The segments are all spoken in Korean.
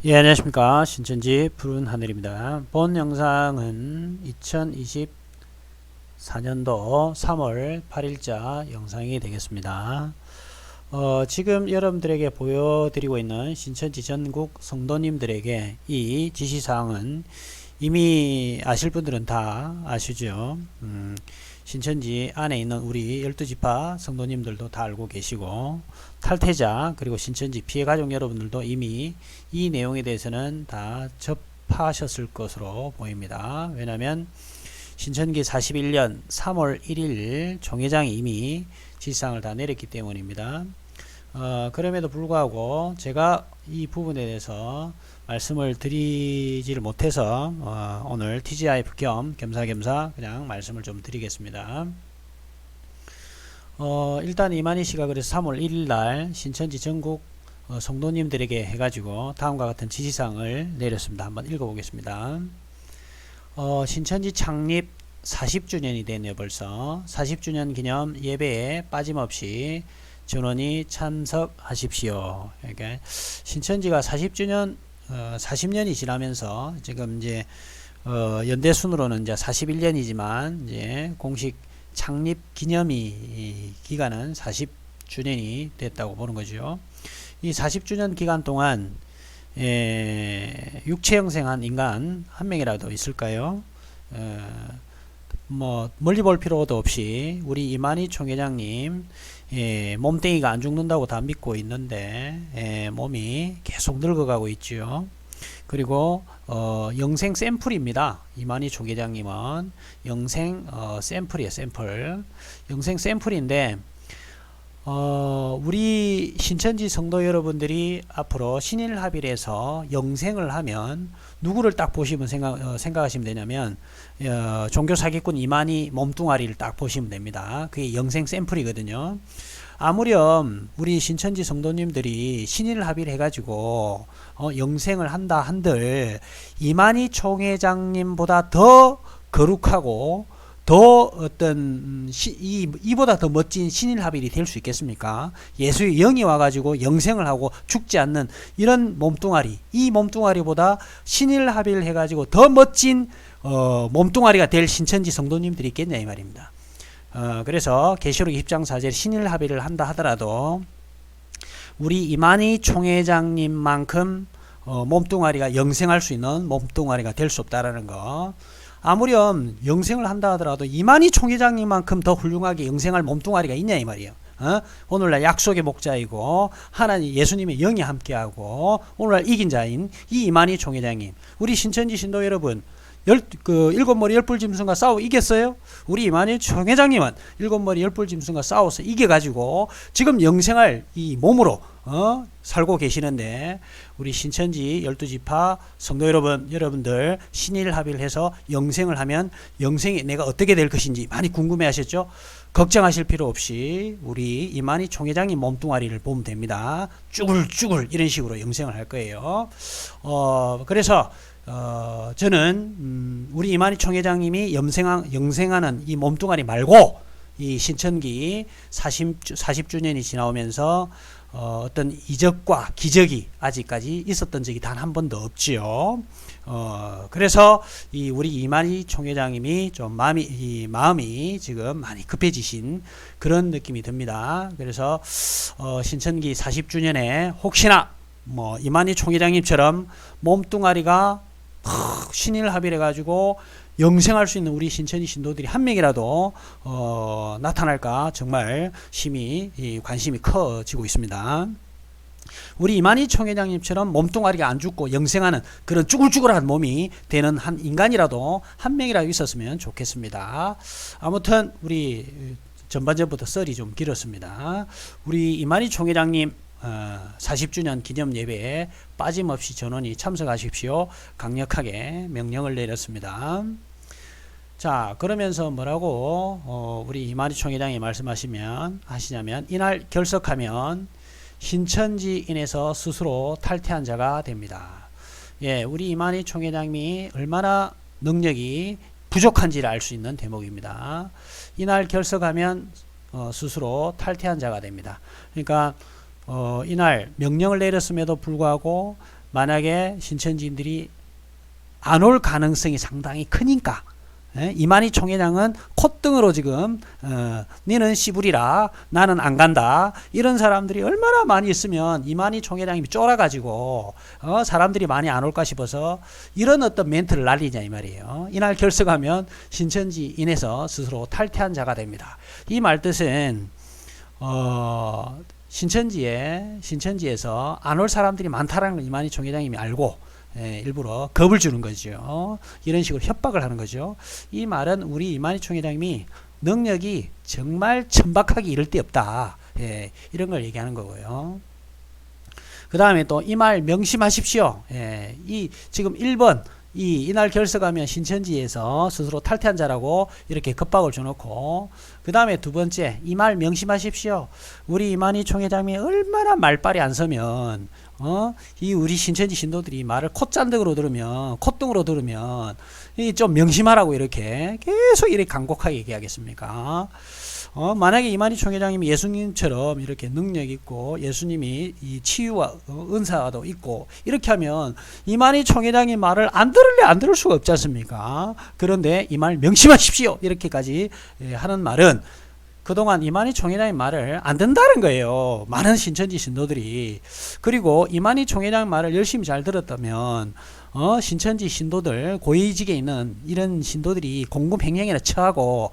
예, 안녕하십니까. 신천지 푸른 하늘입니다. 본 영상은 2024년도 3월 8일자 영상이 되겠습니다. 지금 여러분들에게 보여드리고 있는 신천지 전국 성도님들에게 이 지시사항은 이미 아실 분들은 다 아시죠. 신천지 안에 있는 우리 12지파 성도님들도 다 알고 계시고, 탈퇴자 그리고 신천지 피해가족 여러분들도 이미 이 내용에 대해서는 다 접하셨을 것으로 보입니다. 왜냐하면 신천기 41년 3월 1일 총회장이 이미 지시사항을 다 내렸기 때문입니다. 그럼에도 불구하고 제가 이 부분에 대해서 말씀을 드리지를 못해서 오늘 TGIF 겸 겸사겸사 그냥 말씀을 좀 드리겠습니다. 일단 이만희 씨가 그래서 3월 1일 날 신천지 전국 성도님들에게 해가지고 다음과 같은 지시사항을 내렸습니다. 한번 읽어보겠습니다. 신천지 창립 40주년이 되네요. 벌써 40주년 기념 예배에 빠짐없이 전원이 참석하십시오. 그러니까 신천지가 40주년 40년이 지나면서 지금 이제 연대 순으로는 이제 41년이지만 이제 공식 창립 기념이 기간은 40주년이 됐다고 보는 거죠. 이 40주년 기간 동안 육체 형성한 인간 한 명이라도 있을까요? 뭐 멀리 볼 필요도 없이 우리 이만희 총회장님 몸뚱이가 안 죽는다고 다 믿고 있는데 몸이 계속 늙어가고 있죠. 그리고 영생 샘플입니다. 이만희 총회장님은 영생 샘플이에요. 샘플. 영생 샘플인데 우리 신천지 성도 여러분들이 앞으로 신일합일에서 영생을 하면 누구를 딱 보시면 생각하시면 되냐면 종교 사기꾼 이만희 몸뚱아리를 딱 보시면 됩니다. 그게 영생 샘플이거든요. 아무렴 우리 신천지 성도님들이 신일합일 해가지고 영생을 한다 한들 이만희 총회장님보다 더 거룩하고 더 어떤 이보다 더 멋진 신일합일이 될 수 있겠습니까? 예수의 영이 와가지고 영생을 하고 죽지 않는 이런 몸뚱아리, 이 몸뚱아리보다 신일합일 해가지고 더 멋진 몸뚱아리가 될 신천지 성도님들이 있겠냐 이 말입니다. 그래서 계시록 20장 4절 신일합일을 한다 하더라도 우리 이만희 총회장님만큼 몸뚱아리가 영생할 수 있는 몸뚱아리가 될 수 없다라는 거. 아무렴 영생을 한다 하더라도 이만희 총회장님만큼 더 훌륭하게 영생할 몸뚱아리가 있냐 이 말이에요. 오늘날 약속의 목자이고 하나님 예수님의 영이 함께하고 오늘날 이긴 자인 이 이만희 총회장님, 우리 신천지 신도 여러분, 일곱 머리 열불 짐승과 싸워 이겼어요? 우리 이만희 총회장님은 일곱 머리 열불 짐승과 싸워서 이겨가지고 지금 영생할 이 몸으로 살고 계시는데, 우리 신천지 12지파 성도 여러분들 신일합일해서 영생을 하면 영생이 내가 어떻게 될 것인지 많이 궁금해 하셨죠? 걱정하실 필요 없이 우리 이만희 총회장님 몸뚱아리를 보면 됩니다. 쭈글쭈글 이런 식으로 영생을 할 거예요. 그래서 저는 우리 이만희 총회장님이 영생하는 이 몸뚱아리 말고 이 신천기 40주년이 지나오면서 어떤 이적과 기적이 아직까지 있었던 적이 단 한 번도 없지요. 그래서 이 우리 이만희 총회장님이 좀 마음이 지금 많이 급해지신 그런 느낌이 듭니다. 그래서 신천기 40주년에 혹시나 뭐 이만희 총회장님처럼 몸뚱아리가 신일합일해 가지고 영생할 수 있는 우리 신천지 신도들이 한 명이라도 나타날까 정말 심히 관심이 커지고 있습니다. 우리 이만희 총회장님처럼 몸뚱아리가 안 죽고 영생하는 그런 쭈글쭈글한 몸이 되는 한 인간이라도 한 명이라도 있었으면 좋겠습니다. 아무튼 우리 전반전부터 썰이 좀 길었습니다. 우리 이만희 총회장님 40주년 기념 예배에 빠짐없이 전원이 참석하십시오. 강력하게 명령을 내렸습니다. 자, 그러면서 뭐라고 우리 이만희 총회장이 하시냐면 이날 결석하면 신천지인에서 스스로 탈퇴한 자가 됩니다. 예, 우리 이만희 총회장님이 얼마나 능력이 부족한지를 알 수 있는 대목입니다. 이날 결석하면 스스로 탈퇴한 자가 됩니다. 그러니까 이날 명령을 내렸음에도 불구하고 만약에 신천지인들이 안 올 가능성이 상당히 크니까 이만희 총회장은 콧등으로 지금 니는 씨부리라 나는 안 간다 이런 사람들이 얼마나 많이 있으면 이만희 총회장이 쫄아가지고 사람들이 많이 안 올까 싶어서 이런 어떤 멘트를 날리냐 이 말이에요. 이날 결석하면 신천지인에서 스스로 탈퇴한 자가 됩니다. 이 말뜻은 신천지에서 안 올 사람들이 많다라는 걸 이만희 총회장님이 알고 일부러 겁을 주는 거죠. 이런 식으로 협박을 하는 거죠. 이 말은 우리 이만희 총회장님이 능력이 정말 천박하기 이를 데 없다. 이런 걸 얘기하는 거고요. 그 다음에 또 이 말 명심하십시오. 이 지금 1번 이날 결석하면 신천지에서 스스로 탈퇴한 자라고 이렇게 겁박을 줘놓고 그 다음에 두 번째 이 말 명심하십시오. 우리 이만희 총회장이 얼마나 말빨이 안 서면 이 우리 신천지 신도들이 말을 콧잔등으로 들으면 콧등으로 들으면 이 좀 명심하라고 이렇게 계속 이렇게 간곡하게 얘기하겠습니까? 만약에 이만희 총회장님이 예수님처럼 이렇게 능력 있고 예수님이 이 치유와 은사도 있고 이렇게 하면 이만희 총회장이 말을 안 들을래 안 들을 수가 없지 않습니까? 그런데 이 말 명심하십시오 이렇게까지 하는 말은 그동안 이만희 총회장의 말을 안 듣는다는 거예요. 많은 신천지 신도들이. 그리고 이만희 총회장 말을 열심히 잘 들었다면 신천지 신도들 고위직에 있는 이런 신도들이 공금횡령이나 처하고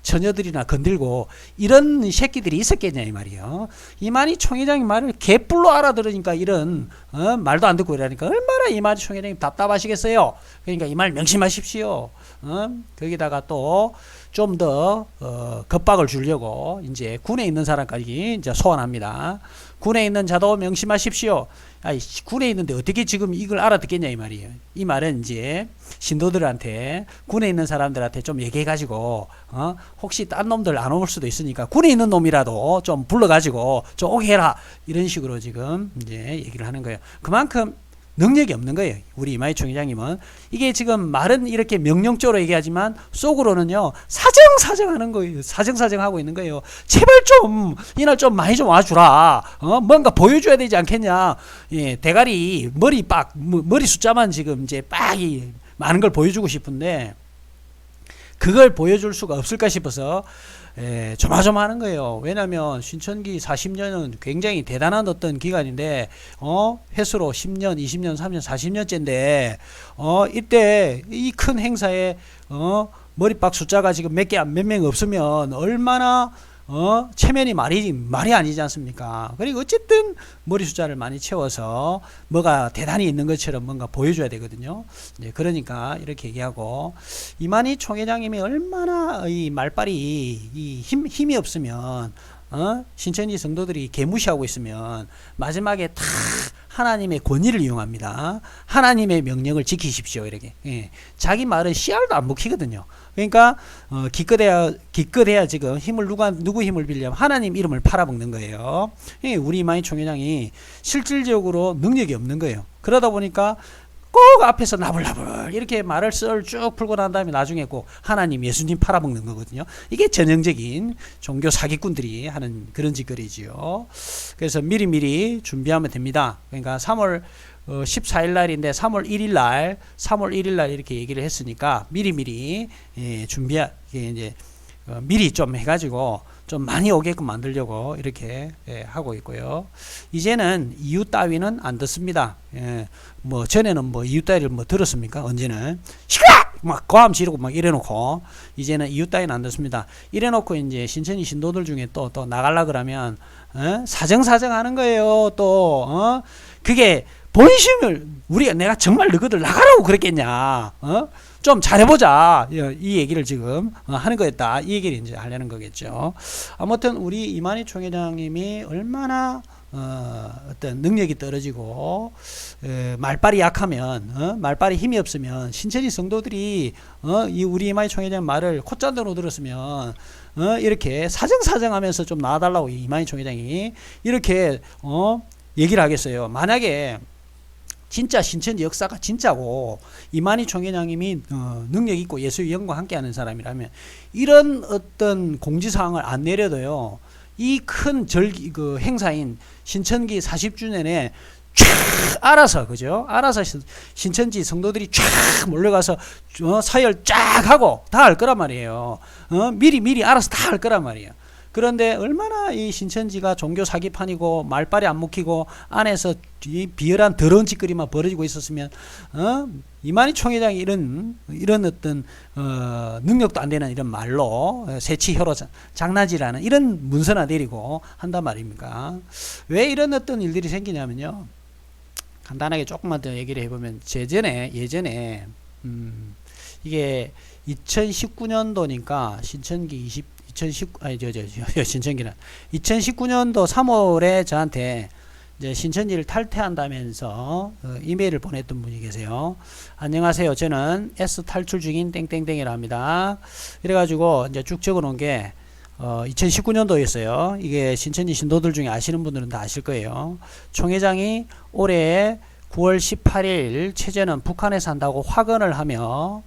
처녀들이나 건들고 이런 새끼들이 있었겠냐 이 말이에요. 이만희 총회장의 말을 개뿔로 알아들으니까 이런 말도 안 듣고 이러니까 얼마나 이만희 총회장이 답답하시겠어요. 그러니까 이 말 명심하십시오. 거기다가 또 좀 더 겁박을 주려고 이제 군에 있는 사람까지 이제 소환합니다. 군에 있는 자도 명심하십시오. 아이, 군에 있는데 어떻게 지금 이걸 알아듣겠냐 이 말이에요. 이 말은 이제 신도들한테 군에 있는 사람들한테 좀 얘기해가지고 혹시 딴 놈들 안 올 수도 있으니까 군에 있는 놈이라도 좀 불러가지고 좀 오게 해라 이런 식으로 지금 이제 얘기를 하는 거예요. 그만큼 능력이 없는 거예요. 우리 이만희 총회장님은. 이게 지금 말은 이렇게 명령적으로 얘기하지만 속으로는요 사정하는 거예요. 사정하고 있는 거예요. 제발 좀 이날 좀 많이 좀 와주라. 뭔가 보여줘야 되지 않겠냐. 예, 대가리 머리 숫자만 지금 이제 빡이 많은 걸 보여주고 싶은데 그걸 보여줄 수가 없을까 싶어서 조마조마하는 거예요. 왜냐하면 신천기 40년은 굉장히 대단한 어떤 기간인데 횟수로 10년, 20년, 30년, 40년째인데 이때 이 큰 행사에 머리박 숫자가 지금 몇 명 없으면 얼마나 체면이 말이 아니지 않습니까? 그리고 어쨌든 머리 숫자를 많이 채워서 뭐가 대단히 있는 것처럼 뭔가 보여줘야 되거든요. 그러니까 이렇게 얘기하고 이만희 총회장님이 얼마나 이 말빨이 힘이 없으면 신천지 성도들이 개무시하고 있으면 마지막에 다 하나님의 권위를 이용합니다. 하나님의 명령을 지키십시오 이렇게. 자기 말은 씨알도 안 먹히거든요. 그러니까 기껏해야 지금 누구 힘을 빌려면 하나님 이름을 팔아먹는 거예요. 우리 이만희 총회장이 실질적으로 능력이 없는 거예요. 그러다 보니까 꼭 앞에서 나불나불 이렇게 말을 쭉 풀고 난 다음에 나중에 꼭 하나님 예수님 팔아먹는 거거든요. 이게 전형적인 종교 사기꾼들이 하는 그런 짓거리지요. 그래서 미리미리 준비하면 됩니다. 그러니까 3월 14일 날인데 3월 1일 날 이렇게 얘기를 했으니까 미리미리 이제 미리 좀 해가지고 좀 많이 오게끔 만들려고 이렇게 하고 있고요. 이제는 이유 따위는 안 듣습니다. 뭐 전에는 뭐 이유 따위를 뭐 들었습니까? 언제는 시끄러! 막 고함 지르고 막 이래놓고 이제는 이유 따위는 안 듣습니다. 이래놓고 이제 신천지 신도들 중에 또 나갈라 그러면 사정하는 거예요. 또 그게 본심을 내가 정말 너희들 나가라고 그랬겠냐? 좀 잘해보자. 이 얘기를 지금 하는 거였다. 이 얘기를 이제 하려는 거겠죠. 아무튼 우리 이만희 총회장님이 얼마나 어떤 능력이 떨어지고 말빨이 약하면 말빨이 힘이 없으면 신천지 성도들이 이 우리 이만희 총회장 말을 콧잔등으로 들었으면 이렇게 사정하면서 좀 나와달라고 이만희 총회장이 이렇게 얘기를 하겠어요. 만약에 진짜 신천지 역사가 진짜고 이만희 총회장님이 능력 있고 예수의 영광과 함께하는 사람이라면 이런 어떤 공지사항을 안 내려도요 이 큰 그 행사인 신천기 40주년에 쫙 알아서, 그죠? 알아서 신천지 성도들이 쫙 몰려가서 서열 쫙 하고 다 할 거란 말이에요. 미리 알아서 다 할 거란 말이에요. 그런데 얼마나 이 신천지가 종교 사기판이고 말빨이 안 먹히고 안에서 이 비열한 더러운 짓거리만 벌어지고 있었으면 이만희 총회장이 이런 어떤 능력도 안 되는 이런 말로 새치혀로 장난질하는 이런 문서나 내리고 한단 말입니까? 왜 이런 어떤 일들이 생기냐면요. 간단하게 조금만 더 얘기를 해보면 예전에 이게 2019년도니까 신천기 2019년도 3월에 저한테 이제 신천지를 탈퇴한다면서 이메일을 보냈던 분이 계세요. 안녕하세요. 저는 S 탈출 중인 땡땡땡이라 합니다. 이래가지고 이제 쭉 적어놓은 게 2019년도였어요. 이게 신천지 신도들 중에 아시는 분들은 다 아실 거예요. 총회장이 올해 9월 18일 최재는 북한에서 한다고 확언을 하며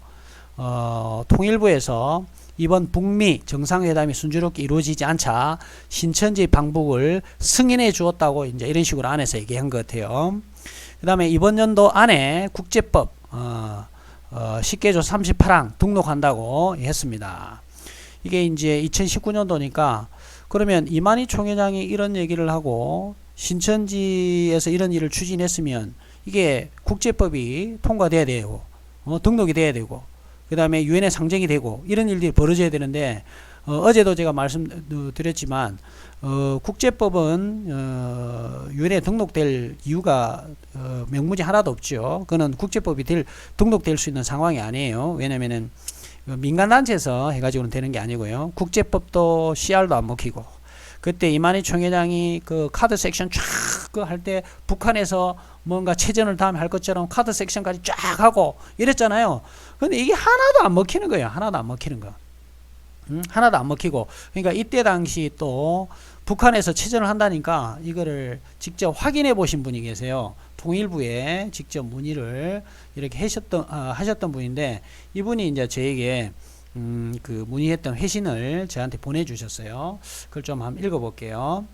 통일부에서 이번 북미 정상회담이 순조롭게 이루어지지 않자 신천지 방북을 승인해 주었다고 이제 이런 식으로 안에서 얘기한 것 같아요. 그 다음에 이번 연도 안에 국제법 10개조 38항 등록한다고 했습니다. 이게 이제 2019년도니까 그러면 이만희 총회장이 이런 얘기를 하고 신천지에서 이런 일을 추진했으면 이게 국제법이 통과돼야 되고 등록이 돼야 되고 그 다음에 유엔에 상정이 되고 이런 일들이 벌어져야 되는데 어제도 제가 말씀드렸지만 국제법은 유엔에 등록될 이유가 명분이 하나도 없죠. 그거는 국제법이 등록될 수 있는 상황이 아니에요. 왜냐면은 민간단체에서 해가지고는 되는 게 아니고요. 국제법도 CR도 안 먹히고 그때 이만희 총회장이 그 카드 섹션 쫙 할 때 북한에서 뭔가 체전을 다음에 할 것처럼 카드 섹션까지 쫙 하고 이랬잖아요. 근데 이게 하나도 안 먹히는 거예요. 하나도 안 먹히는 거. 하나도 안 먹히고 그러니까 이때 당시 또 북한에서 체전을 한다니까 이거를 직접 확인해 보신 분이 계세요. 통일부에 직접 문의를 이렇게 하셨던 분인데 이분이 이제 저에게 그 문의했던 회신을 저한테 보내주셨어요. 그걸 좀 한번 읽어볼게요.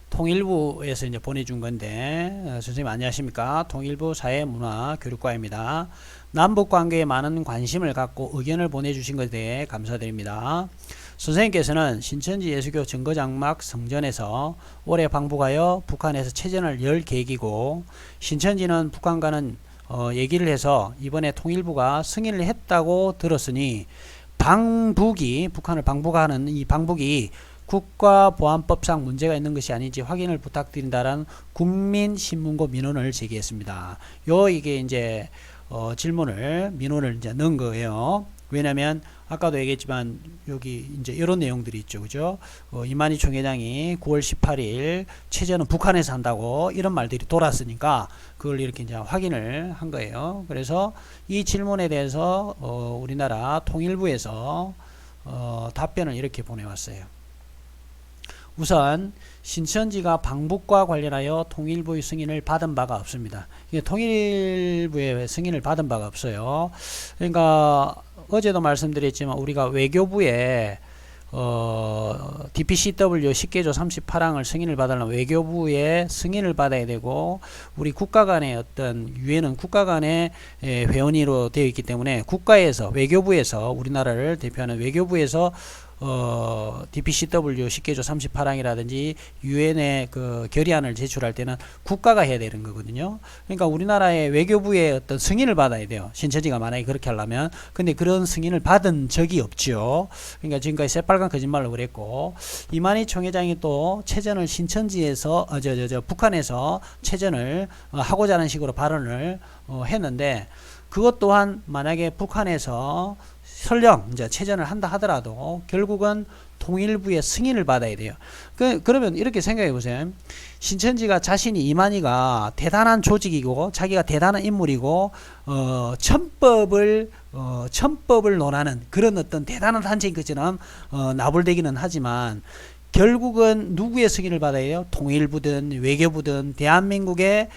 통일부에서 이제 보내준 건데 선생님 안녕하십니까? 통일부 사회문화교육과입니다. 남북 관계에 많은 관심을 갖고 의견을 보내주신 것에 대해 감사드립니다. 선생님께서는 신천지 예수교 증거장막 성전에서 올해 방북하여 북한에서 체전을 열 계획이고 신천지는 북한과는 얘기를 해서 이번에 통일부가 승인을 했다고 들었으니 북한을 방북하는 이 방북이 국가보안법상 문제가 있는 것이 아닌지 확인을 부탁드린다라는 국민신문고 민원을 제기했습니다. 이게 이제 민원을 이제 넣은 거예요. 왜냐면 아까도 얘기했지만 여기 이제 이런 내용들이 있죠. 그죠? 이만희 총회장이 9월 18일 체제는 북한에서 한다고 이런 말들이 돌았으니까 그걸 이렇게 이제 확인을 한 거예요. 그래서 이 질문에 대해서 우리나라 통일부에서 답변을 이렇게 보내왔어요. 우선 신천지가 방북과 관련하여 통일부의 승인을 받은 바가 없습니다. 이게 통일부의 승인을 받은 바가 없어요. 그러니까 어제도 말씀드렸지만 우리가 외교부에 DPCW 10개조 38항을 승인을 받으려면 외교부의 승인을 받아야 되고 우리 국가 간의 어떤 유엔은 국가 간의 회원으로 되어 있기 때문에 국가에서 외교부에서 우리나라를 대표하는 외교부에서 DPCW 10개조 38항이라든지 유엔의 그 결의안을 제출할 때는 국가가 해야 되는 거거든요. 그러니까 우리나라의 외교부의 어떤 승인을 받아야 돼요. 신천지가 만약에 그렇게 하려면. 근데 그런 승인을 받은 적이 없죠. 그러니까 지금까지 새빨간 거짓말로 그랬고 이만희 총회장이 또 체전을 신천지에서 북한에서 체전을 하고자 하는 식으로 발언을 했는데 그것 또한 만약에 북한에서 설령 이제 체전을 한다 하더라도 결국은 통일부의 승인을 받아야 돼요. 그러면 이렇게 생각해 보세요. 신천지가 자신이 이만희가 대단한 조직이고 자기가 대단한 인물이고 천법을 논하는 그런 어떤 대단한 단체인 것처럼 나불대기는 하지만 결국은 누구의 승인을 받아야 해요? 통일부든 외교부든 대한민국의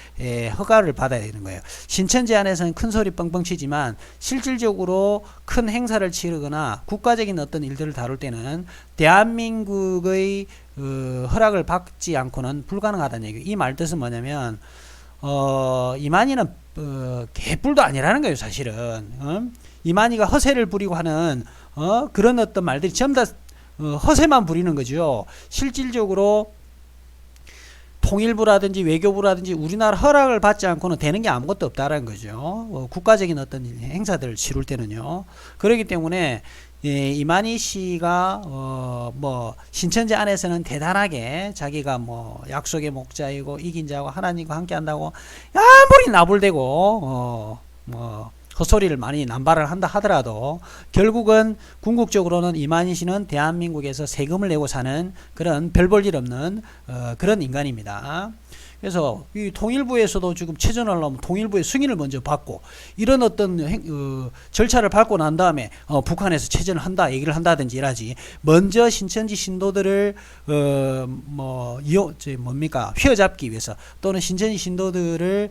허가를 받아야 되는 거예요. 신천 제안에서는 큰 소리 뻥뻥 치지만 실질적으로 큰 행사를 치르거나 국가적인 어떤 일들을 다룰 때는 대한민국의 허락을 받지 않고는 불가능하다는 얘기예요. 이 말 뜻은 뭐냐면 이만희는 개뿔도 아니라는 거예요. 사실은 이만희가 허세를 부리고 하는 그런 어떤 말들이 전부 다 허세만 부리는 거죠. 실질적으로 통일부라든지 외교부라든지 우리나라 허락을 받지 않고는 되는 게 아무것도 없다라는 거죠. 국가적인 어떤 행사들을 치룰 때는요. 그렇기 때문에 이만희 씨가 뭐 신천지 안에서는 대단하게 자기가 뭐 약속의 목자이고 이긴 자고 하나님과 함께 한다고 아무리 나불대고 뭐 헛소리를 많이 남발을 한다 하더라도 결국은 궁극적으로는 이만희 씨는 대한민국에서 세금을 내고 사는 그런 별 볼 일 없는 그런 인간입니다. 그래서 이 통일부에서도 지금 체전을 하려면 통일부의 승인을 먼저 받고 이런 어떤 절차를 밟고 난 다음에 북한에서 체전을 한다 얘기를 한다든지 이라지 먼저 신천지 신도들을 휘어잡기 위해서 또는 신천지 신도들을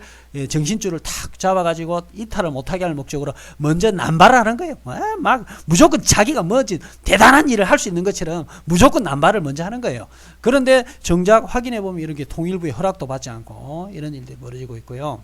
정신줄을 탁 잡아가지고 이탈을 못하게 할 목적으로 먼저 남발을 하는 거예요. 막 무조건 자기가 뭐지 대단한 일을 할 수 있는 것처럼 무조건 남발을 먼저 하는 거예요. 그런데 정작 확인해 보면 이렇게 통일부의 허락도 받지 않고 이런 일들이 벌어지고 있고요.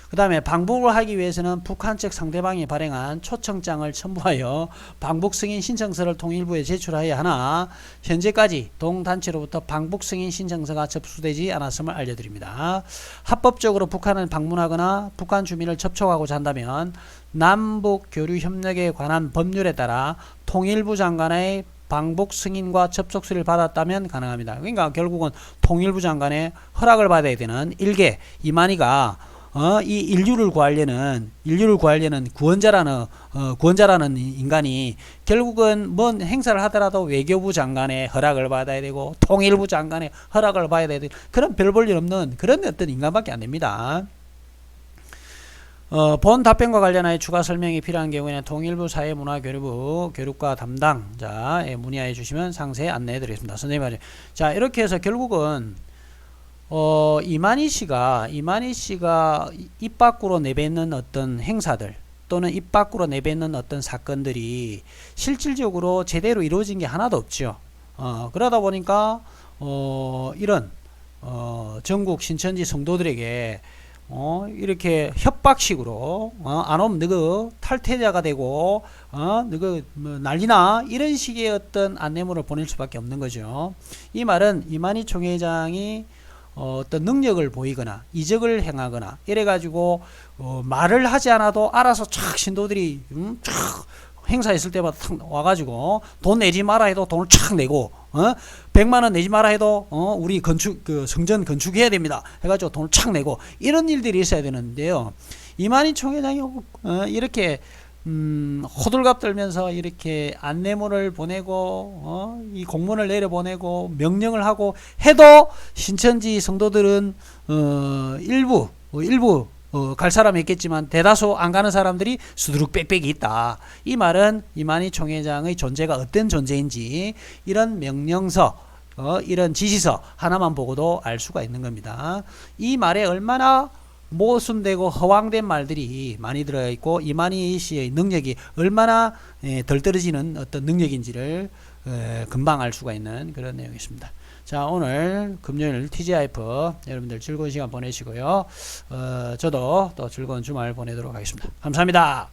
그 다음에 방북을 하기 위해서는 북한 측 상대방이 발행한 초청장을 첨부하여 방북 승인 신청서를 통일부에 제출하여야 하나 현재까지 동단체로부터 방북 승인 신청서가 접수되지 않았음을 알려드립니다. 합법적으로 북한을 방문하거나 북한 주민을 접촉하고자 한다면 남북 교류 협력에 관한 법률에 따라 통일부 장관의 방북 승인과 접촉서를 받았다면 가능합니다. 그러니까 결국은 통일부 장관의 허락을 받아야 되는 일개 이만희가 이 인류를 구하려는 구원자라는 인간이 결국은 뭔 행사를 하더라도 외교부 장관의 허락을 받아야 되고 통일부 장관의 허락을 받아야 되는 그런 별 볼 일 없는 그런 어떤 인간밖에 안 됩니다. 본 답변과 관련하여 추가 설명이 필요한 경우에는 통일부 사회문화교류부 교육과 담당자에 문의하여 주시면 상세히 안내해 드리겠습니다. 선생님 말이죠. 자, 이렇게 해서 결국은 이만희 씨가 입 밖으로 내뱉는 어떤 행사들 또는 입 밖으로 내뱉는 어떤 사건들이 실질적으로 제대로 이루어진 게 하나도 없죠. 그러다 보니까 이런 전국 신천지 성도들에게 이렇게 협박식으로 안 오면 너그 탈퇴자가 되고 너그 뭐 난리나 이런 식의 어떤 안내문을 보낼 수밖에 없는 거죠. 이 말은 이만희 총회장이 어떤 능력을 보이거나 이적을 행하거나 이래가지고 말을 하지 않아도 알아서 촥 신도들이 촥 행사했을 때마다 탁 와가지고 돈 내지 마라 해도 돈을 촥 내고 100만원 내지 마라 해도 우리 성전 건축해야 됩니다 해가지고 돈을 촥 내고 이런 일들이 있어야 되는데요. 이만희 총회장이 이렇게 호들갑 떨면서 이렇게 안내문을 보내고 이 공문을 내려보내고 명령을 하고 해도 신천지 성도들은 일부 갈 사람이 있겠지만 대다수 안 가는 사람들이 수두룩 빽빽이 있다. 이 말은 이만희 총회장의 존재가 어떤 존재인지 이런 명령서 이런 지시서 하나만 보고도 알 수가 있는 겁니다. 이 말에 얼마나 모순되고 허황된 말들이 많이 들어있고 이만희 씨의 능력이 얼마나 덜 떨어지는 어떤 능력인지를 금방 알 수가 있는 그런 내용이었습니다. 자, 오늘 금요일 TGIF 여러분들 즐거운 시간 보내시고요. 저도 또 즐거운 주말 보내도록 하겠습니다. 감사합니다.